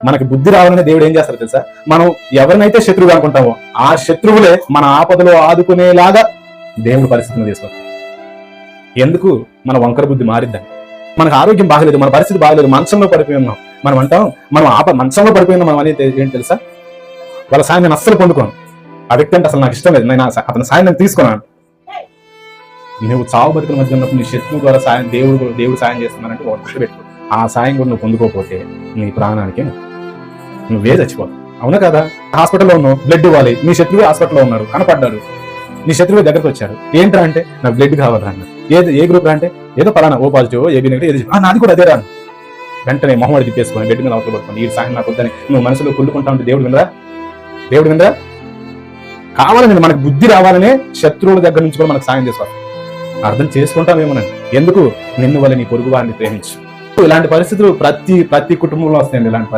మనకి బుద్ధి రావాలనే దేవుడు ఏం చేస్తారో తెలుసా? మనం ఎవరినైతే శత్రువుగా అనుకుంటామో ఆ శత్రువులే మన ఆపదలో ఆదుకునేలాగా దేవుడు పరిస్థితిని తీసుకొస్తాం. ఎందుకు? మన వంకర బుద్ధి మారిద్దాం. మనకు ఆరోగ్యం బాగలేదు, మన పరిస్థితి బాగలేదు, మంచంలో పడిపోయి ఉన్నాం. మనం అంటాం మనం మంచంలో పడిపోయినా మనం అనేది ఏంటి తెలుసా? వాళ్ళ సాయం నేను అస్సలు పొందుకోను, ఆ వ్యక్తి అంటే అసలు నాకు ఇష్టం లేదు, నేను అతని సాయం నేను తీసుకున్నాను. నువ్వు చావు బతుకుల మధ్య ఉన్నప్పుడు నీ శత్రువు ద్వారా సాయం దేవుడు సాయం చేస్తున్నానంటే ఒక దృష్టి పెట్టుకో. ఆ సాయం కూడా నువ్వు పొందుకోకపోతే నీ ప్రాణానికి నువ్వే చచ్చిపోతావు. అవునా కదా? హాస్పిటల్లో ఉన్నావు, బ్లడ్ ఇవ్వాలి, మీ శత్రువు హాస్పిటల్లో ఉన్నారు, కనపడ్డాడు, నీ శత్రువు దగ్గరకు వచ్చారు, ఏంట్రా అంటే నాకు బ్లడ్ కావాలరా అన్నారు. ఏ గ్రూప్ రా అంటే ఏదో పలానా, ఓ పాజిటివ్, ఏబీ నెగిటివ్, నాది కూడా అదే రాను. వెంటనే మొహమ్మడి తిప్పేసుకొని బెడ్ మీద అవతల పడుతుంది. ఈ సాయం నాకు వద్దని నువ్వు మనసులో కుళ్ళుకుంటా ఉంటే దేవుడు వినరా? కావాలని మనకు బుద్ధి రావాలనే శత్రువుల దగ్గర నుంచి కూడా మనకు సాయం చేసుకోవాలి. అర్థం చేసుకుంటామేమోనండి. ఎందుకు? నిన్ను వల్ల నీ పొరుగు వారిని ప్రేమించు. ఇలాంటి పరిస్థితులు ప్రతి కుటుంబంలో వస్తాయండి. ఇలాంటి